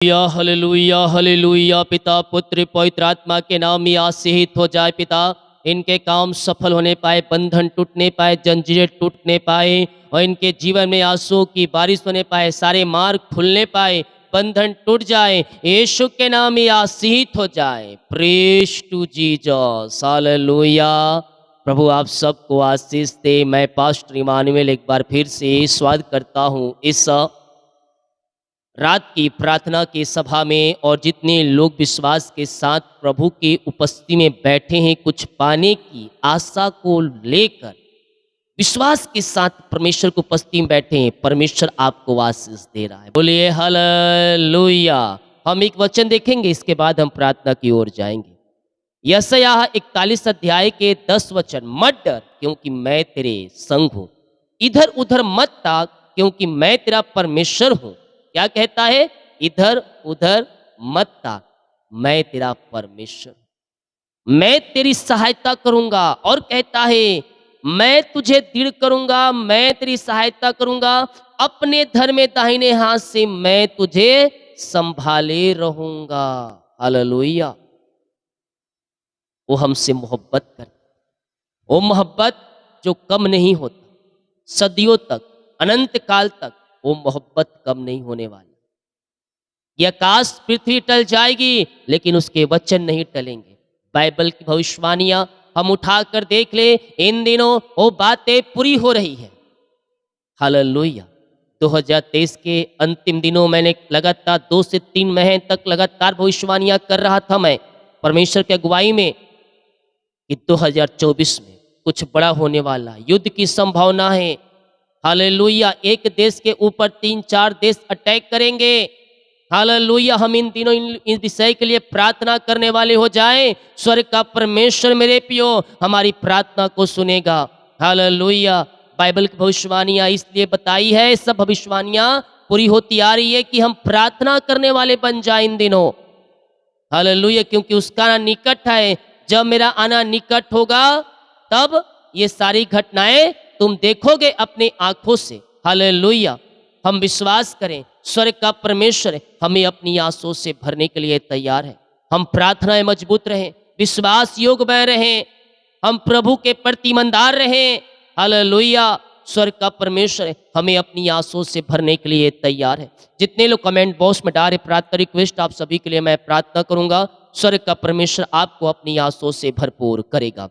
या hallelujah hallelujah. पिता पुत्र पवित्र आत्मा के नाम में आशीषित हो जाए पिता। इनके काम सफल होने पाए, बंधन टूटने पाए, जंजीरें टूटने पाए और इनके जीवन में आंसुओं की बारिश होने पाए, सारे मार्ग खुलने पाए, बंधन टूट जाए, यीशु के नाम में आशीषित हो जाए। Praise to Jesus hallelujah. प्रभु आप सबको आशीष दे। मैं पास्टर इमानुएल एक बार फिर से स्वागत करता हूँ इस रात की प्रार्थना की सभा में, और जितने लोग विश्वास के साथ प्रभु की उपस्थिति में बैठे हैं, कुछ पाने की आशा को लेकर विश्वास के साथ परमेश्वर की उपस्थिति में बैठे हैं, परमेश्वर आपको आशीष दे रहा है। बोलिए हालेलुया। हम एक वचन देखेंगे, इसके बाद हम प्रार्थना की ओर जाएंगे। यशायाह 41 अध्याय के 10 वचन। मत डर क्योंकि मैं तेरे संग हूँ, इधर उधर मत ताक क्योंकि मैं तेरा परमेश्वर हूँ। क्या कहता है? इधर उधर मत ताक, मैं तेरा परमेश्वर, मैं तेरी सहायता करूंगा। और कहता है मैं तुझे दृढ़ करूंगा, मैं तेरी सहायता करूंगा, अपने धर में दाहिने हाथ से मैं तुझे संभाले रहूंगा। हालेलुया। वो हमसे मोहब्बत कर, वो मोहब्बत जो कम नहीं होता, सदियों तक, अनंत काल तक वो मोहब्बत कम नहीं होने वाली। ये आकाश पृथ्वी टल जाएगी लेकिन उसके वचन नहीं टलेंगे। बाइबल की भविष्यवाणियां हम उठाकर देख ले, इन दिनों वो बातें पूरी हो रही है। हालेलुया। 2023 के अंतिम दिनों मैंने लगातार 2 से 3 महीने तक लगातार भविष्यवाणियां कर रहा था मैं परमेश्वर की अगुवाई में कि 2024 में कुछ बड़ा होने वाला, युद्ध की संभावना है। हालेलुया। एक देश के ऊपर 3-4 देश अटैक करेंगे। हालेलुया। हम इन दिनों इस विषय के लिए प्रार्थना करने वाले हो जाएं। स्वर्ग का परमेश्वर मेरे पियो हमारी प्रार्थना को सुनेगा। हालेलुया। बाइबल की भविष्यवाणियां इसलिए बताई है, सब भविष्यवाणियां पूरी होती आ रही है कि हम प्रार्थना करने वाले बन जाए इन दिनों। हालेलुया। क्योंकि उसका आना निकट है। जब मेरा आना निकट होगा तब ये सारी घटनाएं तुम देखोगे अपनी आंखों से। हालेलुया। हम विश्वास करें, स्वर्ग का परमेश्वर हमें अपनी आंसुओं से भरने के लिए तैयार है। हम प्रार्थनाएं मजबूत रहें, विश्वास योग में रहें, हम प्रभु के प्रति ईमानदार रहें। हालेलुया। स्वर्ग का परमेश्वर हमें अपनी आंसुओं से भरने के लिए तैयार है। जितने लोग कमेंट बॉक्स में डाले प्रार्थना रिक्वेस्ट, आप सभी के लिए मैं प्रार्थना करूंगा। स्वर्ग का परमेश्वर आपको अपनी आंसुओं से भरपूर करेगा।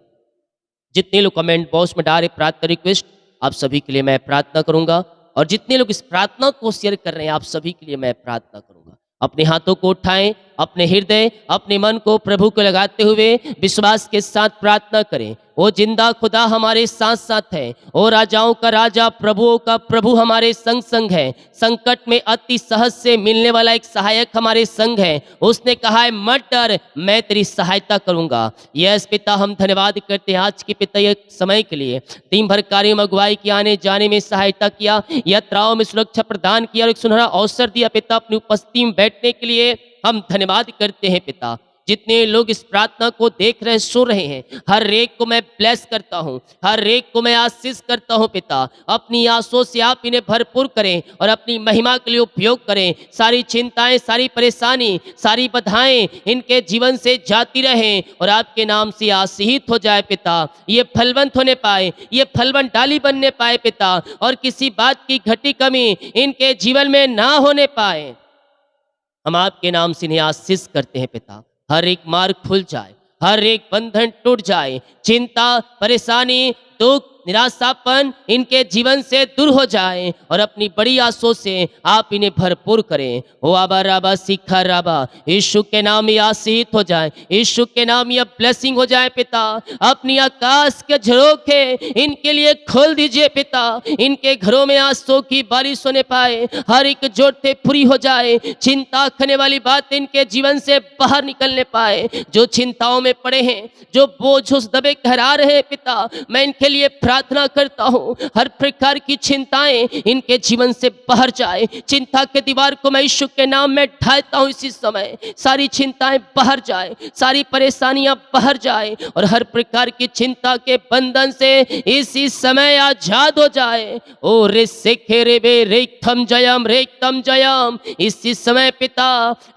जितने लोग कमेंट बॉक्स में डाले प्रार्थना रिक्वेस्ट, आप सभी के लिए मैं प्रार्थना करूंगा। और जितने लोग इस प्रार्थना को शेयर कर रहे हैं, आप सभी के लिए मैं प्रार्थना करूंगा। अपने हाथों को उठाएं, अपने हृदय, अपने मन को प्रभु को लगाते हुए विश्वास के साथ प्रार्थना करें। वो जिंदा खुदा हमारे साथ साथ है, वो राजाओं का राजा, प्रभुओं का प्रभु हमारे संग संग है। संकट में अति सहज से मिलने वाला एक सहायक हमारे संग है। उसने कहा है मत डर, मैं तेरी सहायता करूंगा। यस पिता, हम धन्यवाद करते हैं आज के पिता ये समय के लिए। दिन भर कार्य में अगुवाई की, आने जाने में सहायता किया, यात्राओं में सुरक्षा प्रदान किया और एक सुनहरा अवसर दिया पिता अपनी उपस्थिति में बैठने के लिए। हम धन्यवाद करते हैं पिता। जितने लोग इस प्रार्थना को देख रहे, सुन रहे हैं, हर एक को मैं ब्लेस करता हूँ, हर एक को मैं आशीष करता हूँ पिता। अपनी आंसुओं से आप इन्हें भरपूर करें और अपनी महिमा के लिए उपयोग करें। सारी चिंताएं, सारी परेशानी, सारी बाधाएं इनके जीवन से जाती रहें और आपके नाम से आशीषित हो जाए पिता। ये फलवंत होने पाए, ये फलवंत डाली बनने पाए पिता, और किसी बात की घटी कमी इनके जीवन में ना होने पाए। हम आपके नाम से इन्हें आशीष करते हैं पिता। हर एक मार्ग खुल जाए, हर एक बंधन टूट जाए, चिंता, परेशानी, दुख, निराशापन इनके जीवन से दूर हो जाए और अपनी बड़ी आंसुओं से आप इन्हें भरपूर करें। ओ आबा राबा सीखा राबा, यीशु के नाम में आशीषित हो जाए, यीशु के नाम में ब्लेसिंग हो जाए पिता। अपनी आकाश के झरोखे इनके लिए खोल दीजिए पिता। इनके घरों में आंसुओं की बारिश होने पाए, हर एक जरूरतें पूरी हो जाए, चिंता करने वाली बात इनके जीवन से बाहर निकलने पाए। जो चिंताओं में पड़े हैं, जो बोझ उस दबे कहरा रहे हैं पिता, मैं इनके लिए प्रार्थना करता हूँ, हर प्रकार की चिंताएं इनके जीवन से बाहर जाए। चिंता के दीवार को मैं यीशु के नाम में ढाता हूँ इसी समय। सारी चिंताएं बाहर जाए, सारी परेशानियां बाहर जाए और हर प्रकार की चिंता के बंधन से इसी समय आजाद हो जाए। ओ रे सेखे रे बे रेखम जयम। इसी समय पिता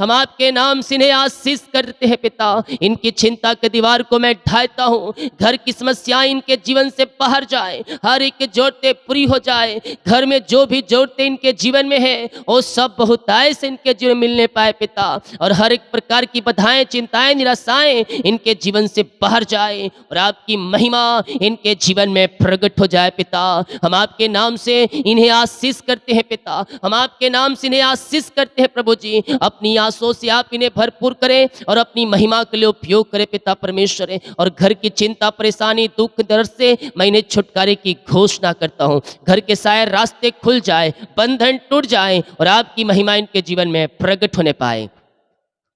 हम आपके नाम से इन्हें आशीष करते हैं। पिता इनकी चिंता के दीवार को मैं ढाता हूँ, घर की समस्याएं इनके जीवन से बाहर जाए, हर एक जरूरतें पूरी हो जाए। घर में जो भी जरूरतें इनके जीवन में है वो सब बहुतायत से इनके जीवन में मिलने पाए पिता। और हर एक प्रकार की बाधाएं, चिंताएं, निराशाएं इनके जीवन से बाहर जाए और आपकी महिमा इनके जीवन में प्रकट हो जाए पिता। हम आपके नाम से इन्हें आशीष करते हैं पिता, हम आपके नाम से इन्हें आशीष करते हैं प्रभु जी। अपनी आंसुओं से आप इन्हें भरपूर करें और अपनी महिमा के लिए उपयोग करें पिता परमेश्वर। और घर की चिंता, परेशानी, दुख, दर्द से मैं इन्हें छुटकारे की घोषणा करता हूँ। घर के सारे रास्ते खुल जाए, बंधन टूट जाए और आपकी महिमा इनके जीवन में प्रकट होने पाए।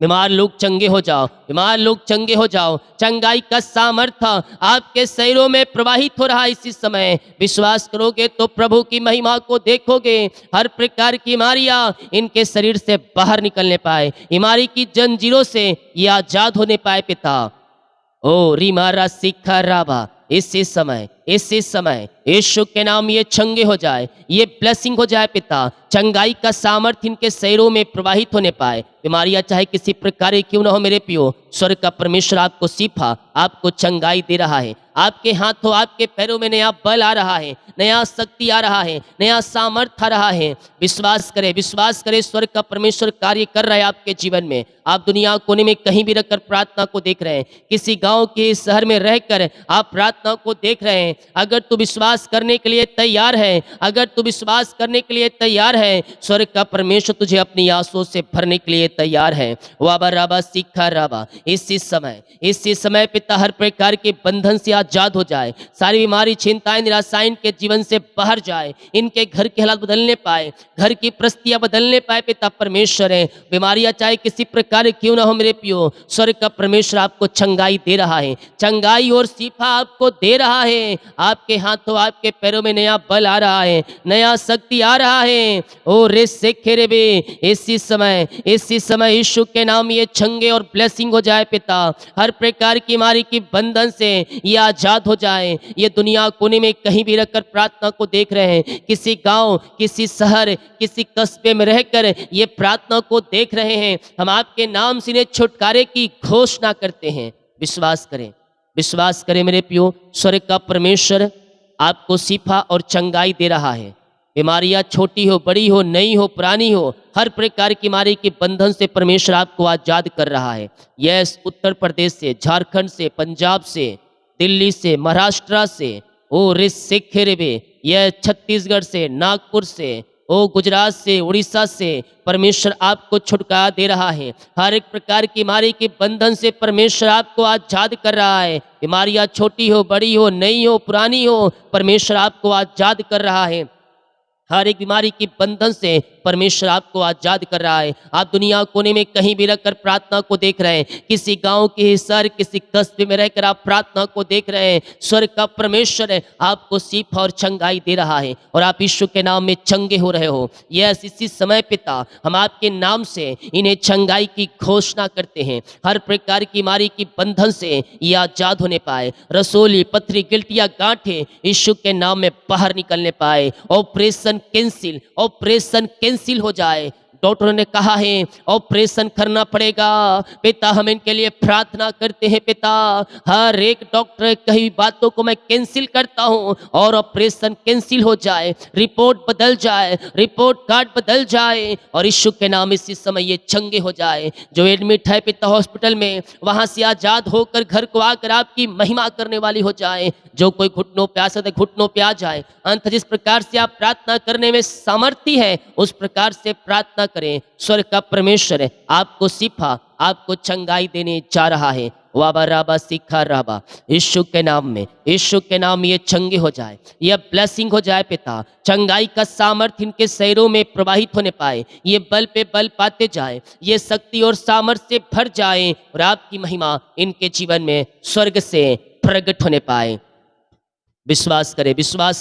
बीमार लोग चंगे हो जाओ, बीमार लोग चंगे हो जाओ। चंगाई का सामर्थ्य आपके शरीरों में प्रवाहित हो रहा है इसी समय। विश्वास करोगे तो प्रभु की महिमा को देखोगे। हर प्रकार की बीमारियां इनके शरीर से बाहर निकलने पाए, बीमारी की जंजीरों से ये आजाद होने पाए पिता। ओ रिमारा सिखा राबा, इसी समय यीशु के नाम ये चंगे हो जाए, ये ब्लेसिंग हो जाए पिता। चंगाई का सामर्थ्य इनके शरीरों में प्रवाहित होने पाए। बीमारियां चाहे किसी प्रकार की क्यों ना हो मेरे पियो, स्वर्ग का परमेश्वर आपको शिफा, आपको चंगाई दे रहा है। आपके हाथों, आपके पैरों में नया बल आ रहा है, नया शक्ति आ रहा है, नया सामर्थ्य आ रहा है। विश्वास करें, स्वर्ग का परमेश्वर कार्य कर रहा है आपके जीवन में। आप दुनिया कोने में कहीं भी रखकर प्रार्थना को देख रहे हैं, किसी गांव के शहर में रहकर आप प्रार्थना को देख रहे हैं। अगर तू विश्वास करने के लिए तैयार है, अगर तू विश्वास करने के लिए तैयार है, स्वर्ग का परमेश्वर तुझे अपनी आंसुओं से भरने के लिए तैयार है। वाबा राबा सिखा राबा, इसी समय पिता हर प्रकार के बंधन से आजाद हो जाए। सारी बीमारी, चिंताएं, निराशाएं इनके जीवन से बाहर जाए। इनके घर के हालात बदलने पाए, घर की परिस्थितियां बदलने पाए पिता परमेश्वर है। बीमारियां चाहे किसी प्रकार क्यों ना हो मेरे पियो, स्वर्ग का परमेश्वर आपको चंगाई दे रहा है, चंगाई और शिफा आपको दे रहा है। आपके हाथों, आपके पैरों में नया बल आ रहा है, नया शक्ति आ रहा है। ओ रे सेखे रे बे, इसी समय यीशु के नाम ये चंगे और ब्लेसिंग हो जाए पिता। हर प्रकार की बीमारी की बंधन से ये आजाद हो जाए। ये दुनिया कोने में कहीं भी रखकर प्रार्थना को देख रहे हैं, किसी गांव, किसी शहर, किसी कस्बे में रहकर ये प्रार्थना को देख रहे हैं, हम आपके नाम से इन्हें छुटकारे की घोषणा करते हैं। विश्वास करें मेरे पियो, स्वर्ग का परमेश्वर आपको शिफा और चंगाई दे रहा है। बीमारियां छोटी हो, बड़ी हो, नई हो, पुरानी हो, हर प्रकार की बीमारी के बंधन से परमेश्वर आपको आजाद कर रहा है। यस, उत्तर प्रदेश से, झारखंड से, पंजाब से, दिल्ली से, महाराष्ट्र से, ओ रे सेखे रे बे, यह छत्तीसगढ़ से, नागपुर से, ओ गुजरात से, उड़ीसा से परमेश्वर आपको छुटकारा दे रहा है। हर एक प्रकार की बीमारी के बंधन से परमेश्वर आपको आजाद कर रहा है। बीमारियां छोटी हो, बड़ी हो, नई हो, पुरानी हो, परमेश्वर आपको आजाद कर रहा है। हर एक बीमारी की बंधन से परमेश्वर आपको आजाद कर रहा है। आप दुनिया कोने में कहीं भी रहकर प्रार्थना को देख रहे हैं, किसी गांव के शहर, किसी कस्बे में रहकर आप प्रार्थना को देख रहे हैं, स्वर्ग का परमेश्वर है आपको शिफा और चंगाई दे रहा है और आप यीशु के नाम में चंगे हो रहे हो। यस, इसी समय पिता हम आपके नाम से इन्हें चंगाई की घोषणा करते हैं। हर प्रकार की बीमारी की बंधन से ये आजाद होने पाए। रसोली, पथरी, गिल्टियां, गांठें यीशु के नाम में बाहर निकलने पाए। ऑपरेशन कैंसिल हो जाए। डॉक्टरों ने कहा है ऑपरेशन करना पड़ेगा, पिता हम इनके लिए प्रार्थना करते हैं पिता। हर एक डॉक्टर कई बातों को मैं कैंसिल करता हूं और ऑपरेशन कैंसिल हो जाए, रिपोर्ट बदल जाए, रिपोर्ट कार्ड बदल जाए और यीशु के नाम इसी समय ये चंगे हो जाए। जो एडमिट है पिता हॉस्पिटल में, वहां से आजाद होकर घर को आकर आपकी महिमा करने वाली हो जाए। जो कोई घुटनों पे आ सकता है घुटनों पे आ जाए। अंत जिस प्रकार से आप प्रार्थना करने में सामर्थ्य है उस प्रकार से प्रार्थना करें। स्वर्ग का परमेश्वर है आपको शिफा, आपको चंगाई देने जा रहा है। वाबा राबा सिखा राबा, यीशु के नाम में ये चंगे हो जाए, ये ब्लेसिंग हो जाए पिता। चंगाई का सामर्थ्य इनके शरीरों में प्रवाहित होने पाए, ये बल पे बल पाते जाए, ये शक्ति और सामर्थ्य से भर जाए और आपकी महिमा इनके जीवन में स्वर्ग से प्रकट होने पाए। विश्वास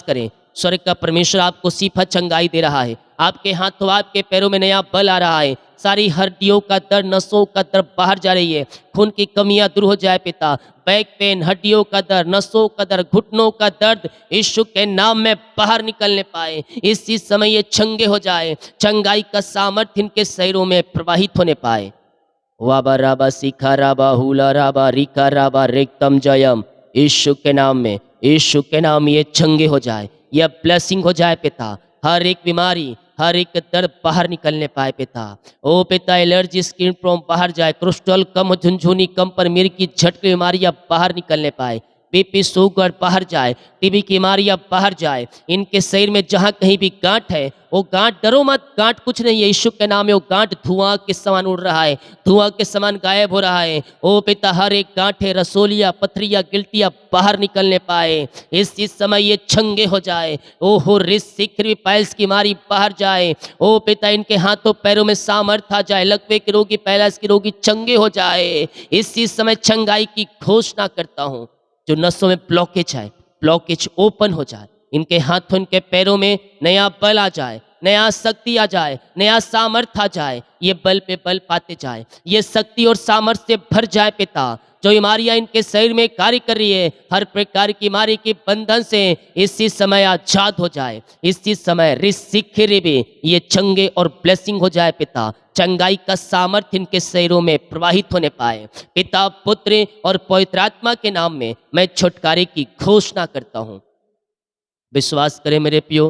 करें। स्वर्ग का परमेश्वर आपको सीफा चंगाई दे रहा है। आपके हाथों आपके पैरों में नया बल आ रहा है। सारी हड्डियों का दर्द, नसों का दर्द बाहर जा रही है। खून की कमियां दूर हो जाए पिता। बैक पेन, हड्डियों का दर्द, नसों का दर्द, घुटनों का दर्द यीशु के नाम में बाहर निकलने पाए। इसी समय ये चंगे हो जाए। चंगाई का सामर्थ्य इनके शरीरों में प्रवाहित होने पाए। वाबा राबा सीखा राबा हुला राबा रिका राबा रेक्तम जयम। यीशु के नाम में, यीशु के नाम में ये चंगे हो जाए। यह ब्लेसिंग हो जाए पिता। हर एक बीमारी, हर एक दर्द बाहर निकलने पाए पिता। ओ पिता, एलर्जी, स्किन प्रॉब्लम बाहर जाए। कोलेस्ट्रॉल कम हो, झुनझुनी कम, पर मिर्गी की झटके बीमारियां बाहर निकलने पाए। बीपी, शुगर बाहर जाए। टीबी की बीमारियां बाहर जाए। इनके शरीर में जहां कहीं भी गांठ है, वो गांठ, डरो मत, गांठ कुछ नहीं है। यीशु के नाम में वो गांठ धुआं के समान उड़ रहा है, धुआं के समान गायब हो रहा है। ओ पिता, हर एक गांठ है, रसोलिया, पथरिया, गिल्टियां बाहर निकलने पाए। इस समय ये चंगे हो जाए। ओ हो रिस भी पाइल्स की बीमारी बाहर जाए। ओ पिता, इनके हाथों पैरों में सामर्थ आ जाए। लकवे के रोगी, पैलास के रोगी चंगे हो जाए। इसी समय चंगाई की घोषणा करता हूँ। जो नसों में ब्लॉकेज है, ब्लॉकेज ओपन हो जाए। इनके हाथों, इनके पैरों में नया बल आ जाए, नया शक्ति आ जाए, नया सामर्थ आ जाए। ये बल पे बल पाते जाए, ये शक्ति और सामर्थ से भर जाए पिता। जो बीमारियां इनके शरीर में कार्य कर रही है, हर प्रकार की बीमारी के बंधन से इसी समय आजाद हो जाए। इसी समय रिसिखिरे भी ये चंगे और ब्लेसिंग हो जाए पिता। चंगाई का सामर्थ्य इनके शरीरों में प्रवाहित होने पाए। पिता, पुत्र और पवित्र आत्मा के नाम में मैं छुटकारे की घोषणा करता हूँ। विश्वास करें मेरे प्रियो,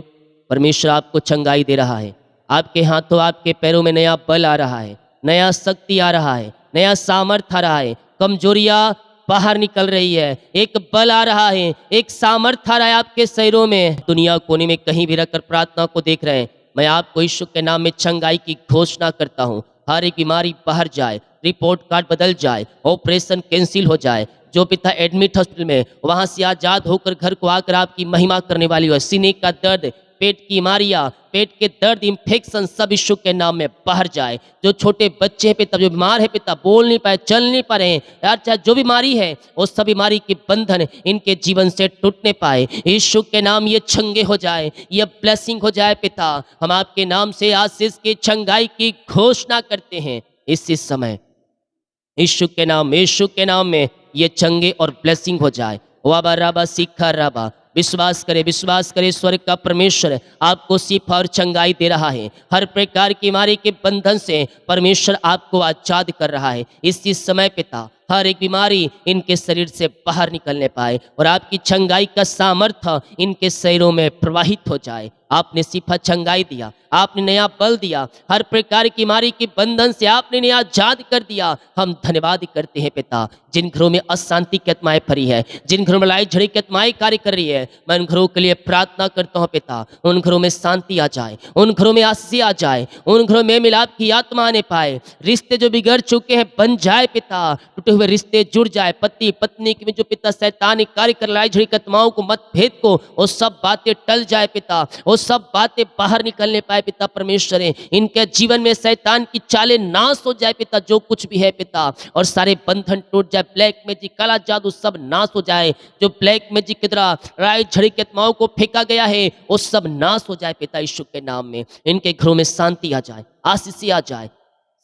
परमेश्वर आपको चंगाई दे रहा है। आपके हाथों आपके पैरों में नया बल आ रहा है, नया शक्ति आ रहा है, नया सामर्थ आ रहा है। कमजोरियां बाहर निकल रही है, एक बल आ रहा है, एक सामर्थ आ रहा है आपके शरीरों में। दुनिया कोने में कहीं भी रखकर प्रार्थना को देख रहे हैं, मैं आपको यीशु के नाम में चंगाई की घोषणा करता हूँ। हर एक बीमारी बाहर जाए, रिपोर्ट कार्ड बदल जाए, ऑपरेशन कैंसिल हो जाए। जो पिता एडमिट हॉस्पिटल में, वहां से आजाद होकर घर को आकर आपकी महिमा करने वाली हो। सीने का दर्द, पेट की बीमारियां, पेट के दर्द, इंफेक्शन सब यीशु के नाम में बाहर जाए। जो छोटे बच्चे हैं पिता, जो बीमार है पिता, बोल नहीं पाए, चल नहीं पा रहे हैं यार, चाहे जो बीमारी है, वो सब बीमारी के बंधन इनके जीवन से टूटने पाए। यीशु के नाम ये चंगे हो जाए, ये ब्लेसिंग हो जाए पिता। हम आपके नाम से आशीष की चंगाई की घोषणा करते हैं इसी समय। यीशु के नाम, यीशु के नाम में ये चंगे और ब्लेसिंग हो जाए। वाबा राबा सीखा राबा। विश्वास करे, विश्वास करे, स्वर्ग का परमेश्वर आपको शिफा और चंगाई दे रहा है। हर प्रकार की बीमारी के बंधन से परमेश्वर आपको आजाद कर रहा है इसी समय पिता। हर एक बीमारी इनके शरीर से बाहर निकलने पाए और आपकी चंगाई का सामर्थ्य इनके शरीरों में प्रवाहित हो जाए। आपने शिफा चंगाई दिया, आपने नया बल दिया, हर प्रकार की बीमारी के बंधन से आपने नया आजाद कर दिया। हम धन्यवाद करते हैं पिता। जिन घरों में अशांति की आत्माएं भरी है, जिन घरों में लड़ाई झगड़े की आत्माएं कार्य कर रही है, मैं उन घरों के लिए प्रार्थना करता हूँ पिता। उन घरों में शांति आ जाए, उन घरों में आशीष आ जाए, उन घरों में मिलाप की आत्मा आने पाए। रिश्ते जो बिगड़ चुके हैं बन जाए पिता, टूटे हुए रिश्ते जुड़ जाए। पति पत्नी में जो पिता शैतानी कार्य कर लड़ाई झगड़ी की आत्माओं को, मतभेद को, वो सब बातें टल जाए पिता, वो सब बातें बाहर निकलने पाए पिता परमेश्वर। इनके जीवन में शैतान की चालें नाश हो जाए पिता, जो कुछ भी है पिता, और सारे बंधन टूट जाए। ब्लैक मैजिक, काला जादू सब नाश हो जाए। जो ब्लैक मैजिक की तरह लड़ाई झगड़ी की आत्माओं को फेंका गया है, वो सब नाश हो जाए पिता यीशु के नाम में। इनके घरों में शांति आ जाए, आशीष आ जाए,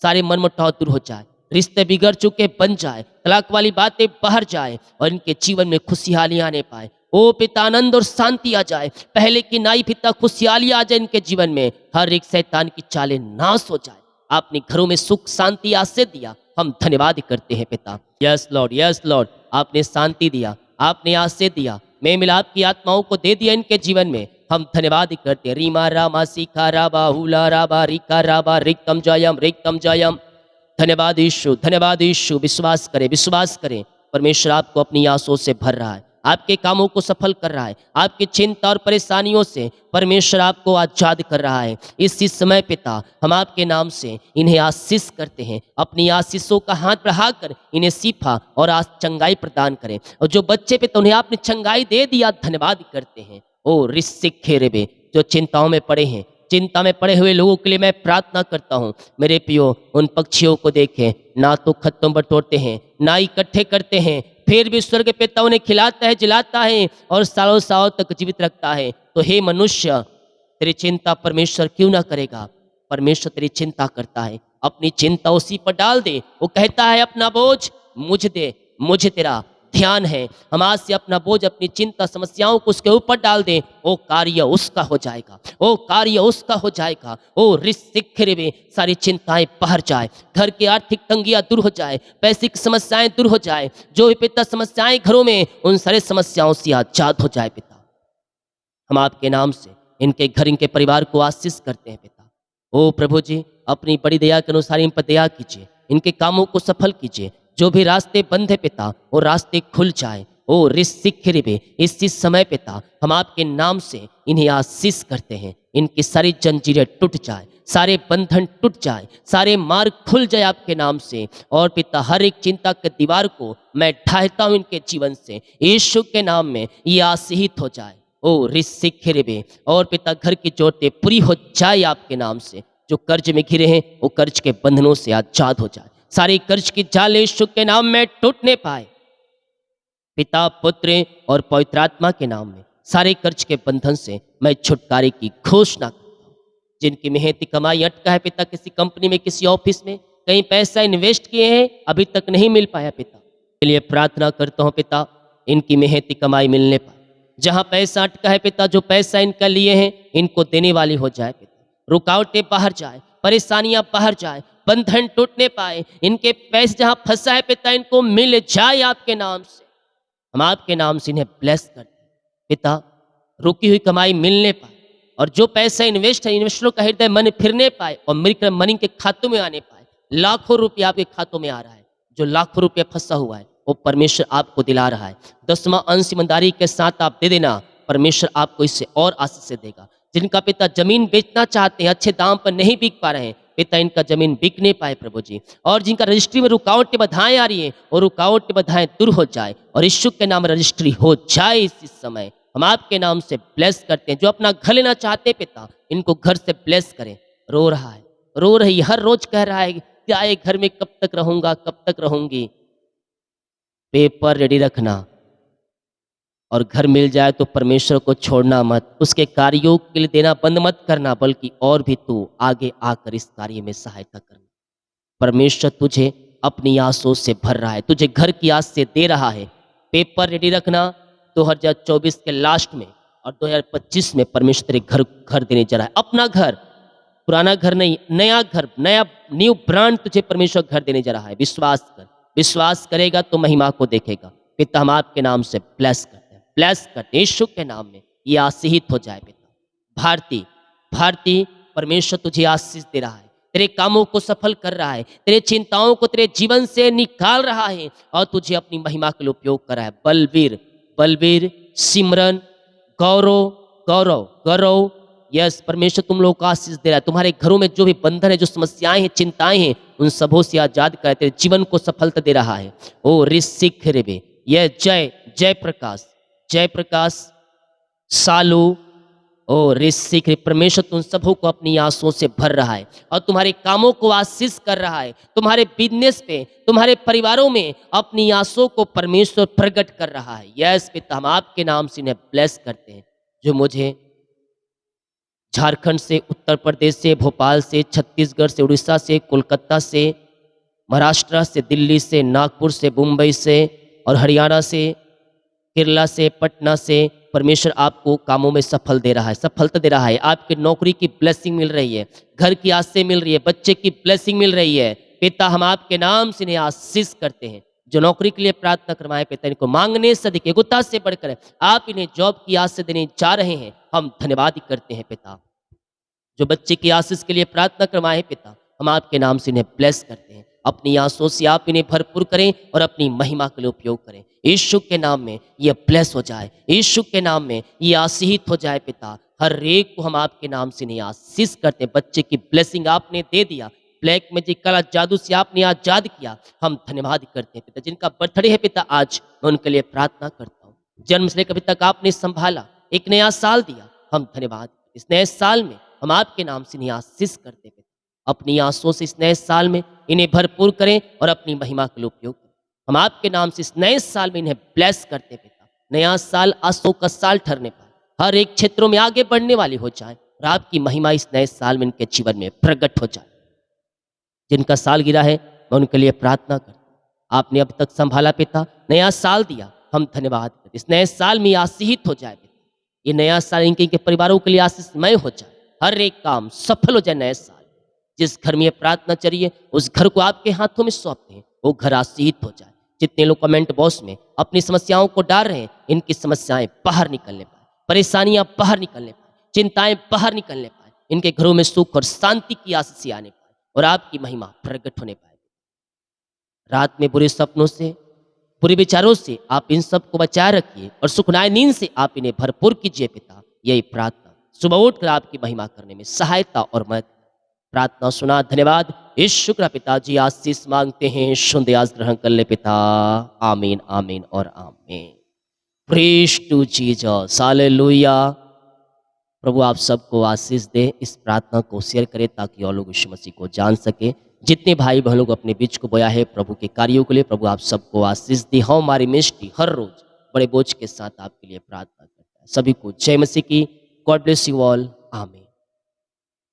सारे मनमुटाव दूर हो जाए, रिश्ते बिगड़ चुके बन जाए, तलाक वाली बातें बाहर जाए और इनके जीवन में खुशहाली आने पाए। ओ पिता, आनंद और शांति आ जाए। पहले की नाई पिता खुशहाली आ जाए इनके जीवन में। हर एक शैतान की चालें नाश हो जाए। आपने घरों में सुख शांति आशीष दिया, हम धन्यवाद करते हैं पिता। यस लॉर्ड, यस लॉर्ड, आपने शांति दिया, आपने आशीष दिया, मैं मिलाप की आत्माओं को दे दिया इनके जीवन में। हम धन्यवाद करते हैं। रीमा रामा सीखा राबा हुला राबा रिका राबा रिक्तम जयम, रिक्तम जयम। धन्यवाद यीशु, धन्यवाद यीशु। विश्वास करें, विश्वास करें, परमेश्वर आपको अपनी आंसुओं से भर रहा है, आपके कामों को सफल कर रहा है। आपकी चिंता और परेशानियों से परमेश्वर आपको आजाद कर रहा है इसी समय पिता। हम आपके नाम से इन्हें आशीष करते हैं। अपनी आशीषों का हाथ बढ़ाकर इन्हें शिफा और आज चंगाई प्रदान करें। और जो बच्चे पिता, उन्हें आपने चंगाई दे दिया, धन्यवाद करते हैं। ओ रिस्सिक खेरेबे, जो चिंताओं में पड़े हैं, चिंता में पड़े हुए लोगों के लिए मैं प्रार्थना करता हूँ। मेरे पियो, उन पक्षियों को देखें, ना तो खत्म बटोरते हैं, ना इकट्ठे करते हैं, फिर भी स्वर्ग पिता उन्हें खिलाता है, जिलाता है और सालों सालों तक जीवित रखता है। तो हे मनुष्य, तेरी चिंता परमेश्वर क्यों ना करेगा? परमेश्वर तेरी चिंता करता है। अपनी चिंता उसी पर डाल दे। वो कहता है अपना बोझ मुझ दे, मुझे तेरा ध्यान है। हम आज से अपना बोझ, अपनी चिंता, समस्याओं को उसके ऊपर डाल दें, वो कार्य उसका हो जाएगा, वो कार्य उसका हो जाएगा। ओ रिसिखरे में सारी चिंताएं बाहर जाए, घर की आर्थिक तंगियां दूर हो जाए, पैसे की समस्याएं दूर हो जाए, जो भी पिता समस्याएं घरों में, उन सारे समस्याओं से आजाद हो जाए पिता। हम आपके नाम से इनके घर, इनके परिवार को आशीष करते हैं पिता। ओ प्रभु जी, अपनी बड़ी दया के अनुसार इन पर दया कीजिए, इनके कामों को सफल कीजिए। जो भी रास्ते बंद है पिता, वो रास्ते खुल जाए। ओ रिसिखिरिबे, इसी समय पिता हम आपके नाम से इन्हें आशीष करते हैं। इनकी सारी जंजीरें टूट जाए, सारे बंधन टूट जाए, सारे मार्ग खुल जाए आपके नाम से। और पिता हर एक चिंता के दीवार को मैं ढाहता हूँ इनके जीवन से, यीशु के नाम में ये आशीषित हो जाए। ओ रिसिखिरिबे, और पिता घर की जरूरतें पूरी हो जाए आपके नाम से। जो कर्ज में घिरे हैं वो कर्ज के बंधनों से आजाद हो जाए, सारी कर्ज की जाल यीशु के नाम में टूटने पाए। पिता, पुत्र और पवित्र आत्मा के नाम में सारे कर्ज के बंधन से मैं छुटकारे की घोषणा करता हूँ। जिनकी मेहनती कमाई अटका है पिता, किसी कंपनी में, किसी ऑफिस में, कहीं पैसा इन्वेस्ट किए हैं अभी तक नहीं मिल पाया पिता, के लिए प्रार्थना करता हूँ पिता, इनकी मेहनती कमाई मिलने पाए। जहाँ पैसा अटका है पिता, जो पैसा इनका लिए हैं इनको देने वाली हो जाए पिता। रुकावटें बाहर जाए, परेशानियां बाहर जाए, बंधन टूटने पाए। इनके पैसे जहाँ फंसा है पिता, इनको मिल जाए आपके नाम से। हम आपके नाम से इन्हें ब्लेस करते हैं पिता। रुकी हुई कमाई मिलने पाए, और जो पैसा इन्वेस्ट है, इन्वेस्टरों का हृदय मन फिरने पाए और मनी के खातों में आने पाए। लाखों रुपया आपके खातों में आ रहा है। जो लाखों रुपया फंसा हुआ है वो परमेश्वर आपको दिला रहा है। 10वां अंश ईमानदारी के साथ आप दे देना, परमेश्वर आपको इससे और आशीष से देगा। जिनका पिता जमीन बेचना चाहते हैं, अच्छे दाम पर नहीं बिक पा रहे हैं पिता, इनका जमीन बिकने पाए प्रभु जी। और जिनका रजिस्ट्री में रुकावटें बाधाएं आ रही हैं, और रुकावटें बाधाएं दूर हो जाए, और यीशु के नाम रजिस्ट्री हो जाए इस समय। हम आपके नाम से ब्लेस करते हैं। जो अपना घर लेना चाहते हैं पिता, इनको घर से ब्लेस करें। रो रहा है, रो रही, हर रोज कह रहा है क्या ये घर में कब तक रहूंगा, कब तक रहूंगी। पेपर रेडी रखना, और घर मिल जाए तो परमेश्वर को छोड़ना मत, उसके कार्यों के लिए देना बंद मत करना, बल्कि और भी तू आगे आकर इस कार्य में सहायता करना। परमेश्वर तुझे अपनी आसों से भर रहा है, तुझे घर की आस से दे रहा है। पेपर रेडी रखना, 2024 के लास्ट में और 2025 में परमेश्वर तेरे घर घर देने जा रहा है। अपना घर, पुराना घर नहीं, नया घर, नया न्यू ब्रांड तुझे परमेश्वर घर देने जा रहा है। विश्वास कर, विश्वास करेगा तो महिमा को देखेगा। पिता हम आपके नाम से ब्लेस करते हैं, ब्लेस करते हैं यीशु के नाम में। ये आशीषित हो जाए पिता। भारती, भारती, परमेश्वर तुझे आशीष दे रहा है, तेरे कामों को सफल कर रहा है, तेरे चिंताओं को तेरे जीवन से निकाल रहा है, और तुझे अपनी महिमा के लिए उपयोग कर रहा है। बलबीर, बलबीर, सिमरन, गौरव, गौरव, गौरव, यस, परमेश्वर तुम लोगों को आशीष दे रहा है। तुम्हारे घरों में जो भी बंधन है, जो समस्याएं हैं, चिंताएं हैं, उन सबों से आजाद कर तेरे जीवन को सफलता दे रहा है। ओ ऋषिक रेबे, यह जय जय प्रकाश, जय प्रकाश, सालू, ओ ऋषिक, परमेश्वर तुम सबों को अपनी आंसुओं से भर रहा है, और तुम्हारे कामों को आशीष कर रहा है। तुम्हारे बिजनेस पे, तुम्हारे परिवारों में अपनी आंसुओं को परमेश्वर प्रकट कर रहा है। यस पिता, हम आपके नाम से इन्हें ब्लेस करते हैं। जो मुझे झारखंड से, उत्तर प्रदेश से, भोपाल से, छत्तीसगढ़ से, उड़ीसा से, कोलकाता से, महाराष्ट्र से, दिल्ली से, नागपुर से, मुंबई से, और हरियाणा से, केरला से, पटना से, परमेश्वर आपको कामों में सफल दे रहा है, सफलता दे रहा है। आपकी नौकरी की ब्लेसिंग मिल रही है, घर की आशीष मिल रही है, बच्चे की ब्लेसिंग मिल रही है। पिता हम आपके नाम से इन्हें आशीष करते हैं। जो नौकरी के लिए प्रार्थना करवाए पिता, इनको मांगने से अधिक गुत्ता से बढ़कर आप इन्हें जॉब की आशीष देने जा रहे हैं। हम धन्यवाद करते हैं पिता। जो बच्चे की आशीष के लिए प्रार्थना करवाए पिता, हम आपके नाम से इन्हें ब्लेस करते हैं। अपनी आंसुओं से आप इन्हें भरपूर करें और अपनी महिमा के लिए उपयोग करें। यीशु के नाम में ये ब्लेस हो जाए, यीशु के नाम में ये आशीषित हो जाए पिता। हर एक को हम आपके नाम से इन्हें आशीष करते हैं। बच्चे की ब्लेसिंग आपने दे दिया, ब्लैक मैजिक कला जादू से आपने आजाद किया। हम धन्यवाद करते हैं पिता। जिनका बर्थडे है पिता आज, मैं उनके लिए प्रार्थना करता हूँ। जन्म से लेकर अभी तक आपने संभाला, एक नया साल दिया, हम धन्यवाद। इस नए साल में हम आपके नाम से इन्हें आशीष करते हैं। अपनी आंसुओं से इस नए साल में इन्हें भरपूर करें और अपनी महिमा के लिए उपयोग करें। हम आपके नाम से इस नए साल में इन्हें ब्लेस करते हैं पिता। नया साल आंसू का साल ठहरने पाए, हर एक क्षेत्रों में आगे बढ़ने वाली हो जाए और आपकी महिमा इस नए साल में इनके जीवन में प्रकट हो जाए। जिनका साल गिरा है मैं उनके लिए प्रार्थना करता हूँ। आपने अब तक संभाला पिता, नया साल दिया, हम धन्यवाद करते। इस नए साल में ये आशीषित हो जाए पिता। ये नया साल इनके इनके परिवारों के लिए आशीषमय हो जाए, हर एक काम सफल हो जाए नए साल। जिस घर में ये प्रार्थना चलिए उस घर को आपके हाथों में सौंपते हैं, वो घर आशीषित हो जाए। जितने लोग कमेंट बॉक्स में अपनी समस्याओं को डाल रहे हैं, इनकी समस्याएं बाहर निकलने पाए, परेशानियां बाहर निकलने पाए, चिंताएं बाहर निकलने पाए, इनके घरों में सुख और शांति की आशीष आने पाए और आपकी महिमा प्रकट होने पाए। रात में बुरे सपनों से, बुरे विचारों से आप इन सब को बचाए रखिए और सुखनाय नींद से आप इन्हें भरपूर कीजिए पिता। यही प्रार्थना सुबह उठकर आपकी महिमा करने में सहायता और मदद। प्रार्थना सुना, धन्यवाद। इस शुक्र पिताजी आशीष मांगते हैं, सुन आज ग्रहण कर ले पिता। आमीन आमीन और आमीन। Praise to Jesus, hallelujah. प्रभु आप सबको आशीष दे। इस प्रार्थना को शेयर करें ताकि और लोग यीशु मसीह को जान सके। जितने भाई बहन लोग अपने बीच को बोया है प्रभु के कार्यों के लिए, प्रभु आप सबको आशीष दे। हम हमारी मिनिस्ट्री हर रोज बड़े बोझ के साथ आपके लिए प्रार्थना करता है। सभी को जय मसीह की। God bless you all. आमीन।